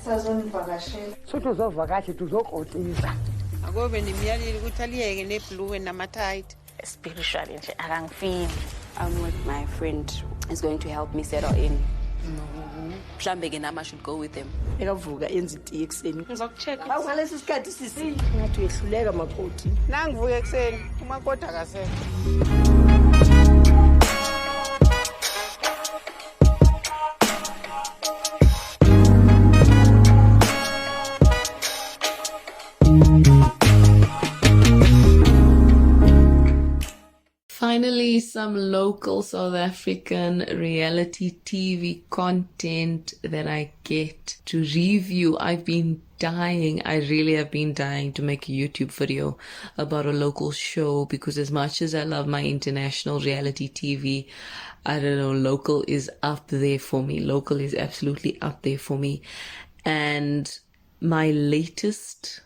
Spiritually, I don't feel. I'm with my friend. Is going to help me settle in. Mhlambe ke nama should go with him. Ekavuka enza iti ekseni. Ngizokucheck. Awungalesi sikhathi sisi. Ngathi uyehluleka Makoti. Nangivuka ekseni, umakoti akasekho. Finally, some local South African reality TV content that I get to review. I've been dying. I really have been dying to make a YouTube video about a local show, because as much as I love my international reality TV, I don't know, local is up there for me. Local is absolutely up there for me. And my latest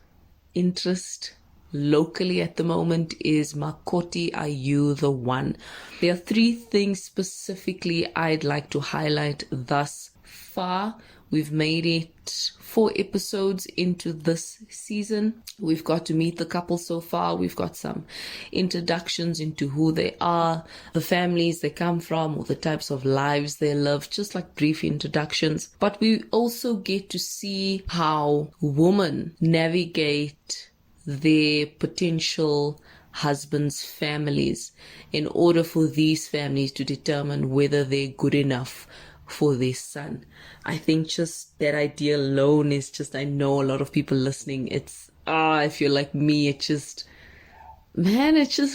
interest locally at the moment is Makoti, Are You the One? There are 3 things specifically I'd like to highlight thus far. We've made it 4 episodes into this season. We've got to meet the couple so far. We've got some introductions into who they are, the families they come from, or the types of lives they live, just like brief introductions. But we also get to see how women navigate their potential husbands' families in order for these families to determine whether they're good enough for their son. I think just that idea alone is just, I know a lot of people listening, it's, if you're like me, it just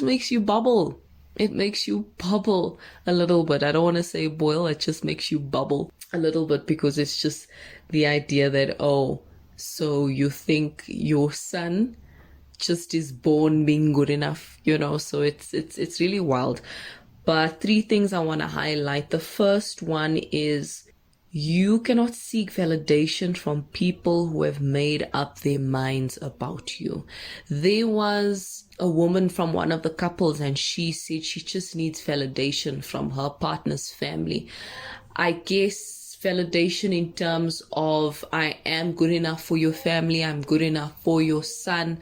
makes you bubble. It makes you bubble a little bit. I don't want to say boil, it just makes you bubble a little bit, because it's just the idea that, so you think your son just is born being good enough, so it's really wild. But 3 things I want to highlight. The first one is, you cannot seek validation from people who have made up their minds about you. There was a woman from one of the couples, and she said she just needs validation from her partner's family. I guess validation in terms of, I am good enough for your family, I'm good enough for your son,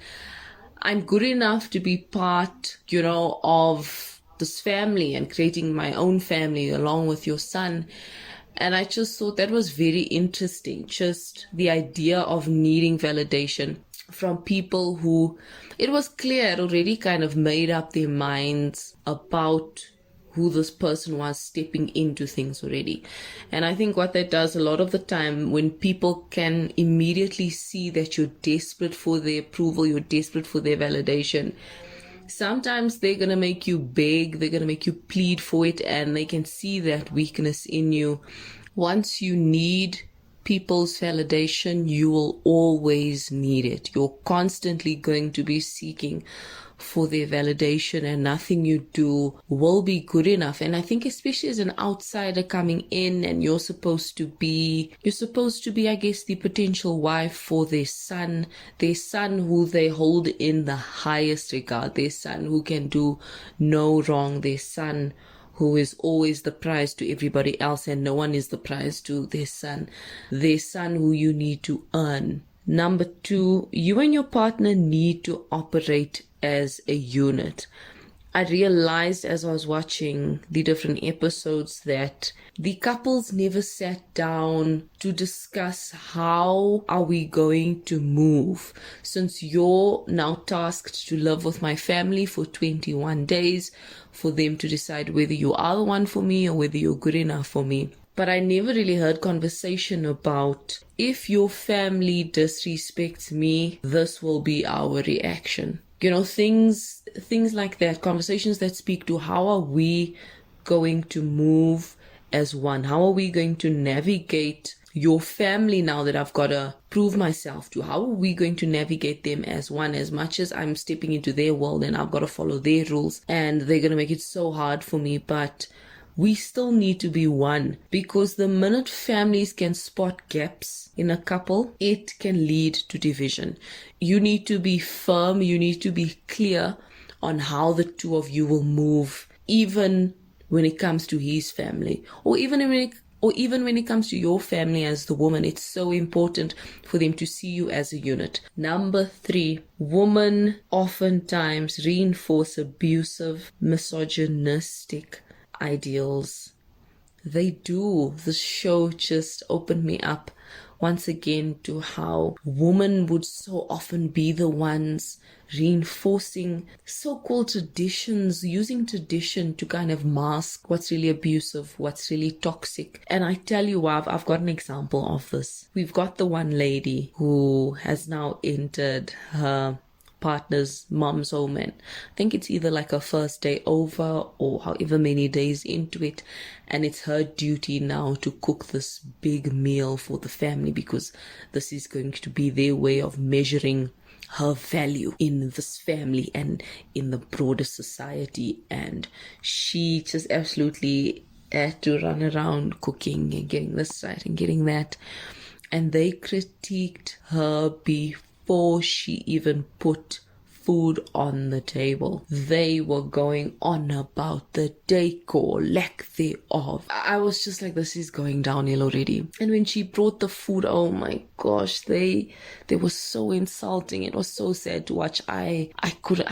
I'm good enough to be part, of this family and creating my own family along with your son. And I just thought that was very interesting. Just the idea of needing validation from people who, it was clear, had already kind of made up their minds about who this person was, stepping into things already. And I think what that does a lot of the time, when people can immediately see that you're desperate for their approval, you're desperate for their validation, sometimes they're going to make you beg, they're going to make you plead for it, and they can see that weakness in you. Once you need people's validation, you will always need it. You're constantly going to be seeking for their validation, and nothing you do will be good enough. And I think especially as an outsider coming in, and you're supposed to be, I guess, the potential wife for their son who they hold in the highest regard, their son who can do no wrong, their son who is always the prize to everybody else and no one is the prize to their son who you need to earn. Number 2, you and your partner need to operate as a unit. I realized as I was watching the different episodes that the couples never sat down to discuss, how are we going to move? Since you're now tasked to live with my family for 21 days, for them to decide whether you are the one for me or whether you're good enough for me. But I never really heard conversation about, if your family disrespects me, this will be our reaction. Things like that, conversations that speak to, how are we going to move as one? How are we going to navigate your family now that I've got to prove myself to? How are we going to navigate them as one? As much as I'm stepping into their world and I've got to follow their rules, and they're going to make it so hard for me, but we still need to be one, because the minute families can spot gaps in a couple, it can lead to division. You need to be firm, you need to be clear on how the two of you will move, even when it comes to his family, or even when or even when it comes to your family as the woman, it's so important for them to see you as a unit. Number 3, women oftentimes reinforce abusive, misogynistic ideals. They do. The show just opened me up once again to how women would so often be the ones reinforcing so-called traditions, using tradition to kind of mask what's really abusive, what's really toxic. And I tell you, I've got an example of this. We've got the one lady who has now entered her partner's mom's home, and I think it's either like a first day over or however many days into it, and it's her duty now to cook this big meal for the family, because this is going to be their way of measuring her value in this family and in the broader society. And she just absolutely had to run around cooking and getting this right and getting that, and they critiqued her before she even put food on the table. They were going on about the decor, lack thereof. I was just like, this is going downhill already. And when she brought the food, oh my gosh, they were so insulting. It was so sad to watch. I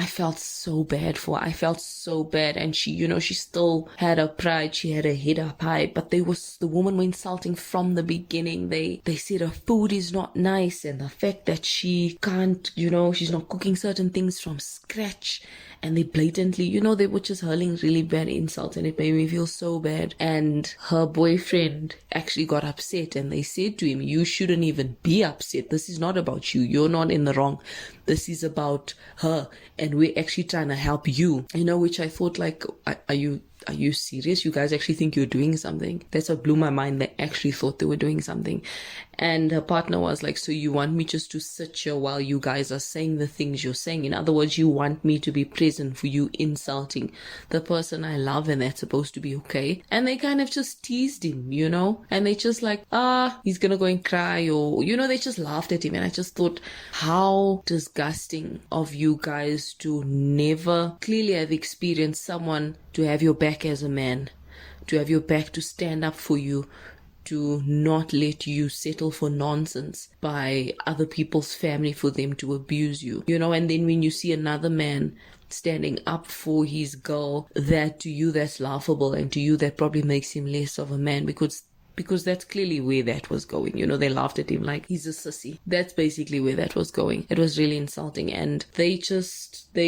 felt so bad for her. I felt so bad. And she still had her pride. She had her head up high, but the woman were insulting from the beginning. They said her food is not nice, and the fact that she can't, she's not cooking certain things from scratch, and they blatantly, they were just hurling really bad insults, and it made me feel so bad. And her boyfriend actually got upset, and they said to him, you shouldn't even be upset. This is not about you. You're not in the wrong. This is about her, and we're actually trying to help you. Which I thought, like, are you serious? You guys actually think you're doing something? That's what blew my mind. They actually thought they were doing something. And her partner was like, so you want me just to sit here while you guys are saying the things you're saying? In other words, you want me to be present for you insulting the person I love, and that's supposed to be okay? And they kind of just teased him, and they just like, he's gonna go and cry, or, they just laughed at him. And I just thought, how disgusting of you guys to never clearly have experienced someone to have your back as a man, to have your back, to stand up for you, to not let you settle for nonsense by other people's family for them to abuse you, and then when you see another man standing up for his girl, that to you that's laughable, and to you that probably makes him less of a man, because that's clearly where that was going. They laughed at him like he's a sissy. That's basically where that was going. It was really insulting, and they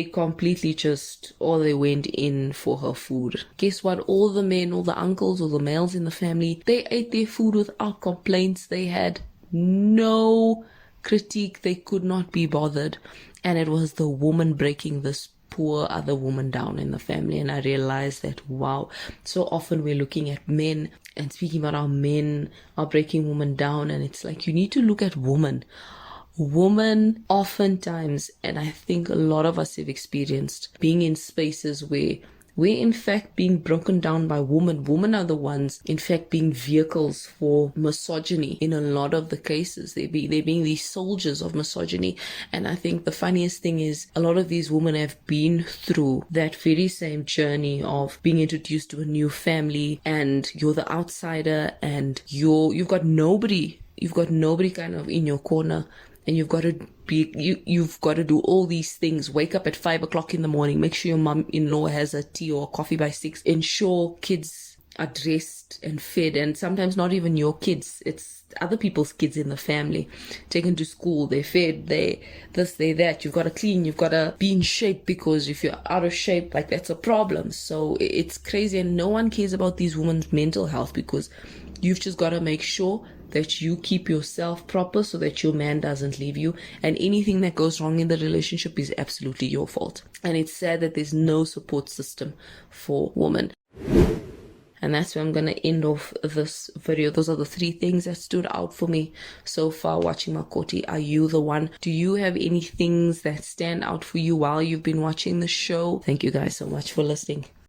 completely they went in for her food. Guess what? All the men, all the uncles, all the males in the family, they ate their food without complaints. They had no critique. They could not be bothered. And it was the woman breaking this poor other woman down in the family. And I realized that, wow, so often we're looking at men and speaking about how men are breaking women down, and it's like, you need to look at women oftentimes, and I think a lot of us have experienced being in spaces where we're in fact being broken down by women. Women are the ones in fact being vehicles for misogyny in a lot of the cases. They're being these soldiers of misogyny. And I think the funniest thing is a lot of these women have been through that very same journey of being introduced to a new family, and you're the outsider, and you've got nobody kind of in your corner, and you've got to do all these things. Wake up at 5 o'clock in the morning, make sure your mum-in-law has a tea or a coffee by 6, ensure kids are dressed and fed, and sometimes not even your kids, it's other people's kids in the family, taken to school, they're fed, they that. You've got to clean, you've got to be in shape, because if you're out of shape, like, that's a problem. So it's crazy, and no one cares about these women's mental health, because you've just got to make sure that you keep yourself proper so that your man doesn't leave you, and anything that goes wrong in the relationship is absolutely your fault. And it's sad that there's no support system for women. And that's where I'm going to end off this video. Those are the 3 things that stood out for me so far watching Makoti. Are you the one? Do you have any things that stand out for you while you've been watching the show? Thank you guys so much for listening.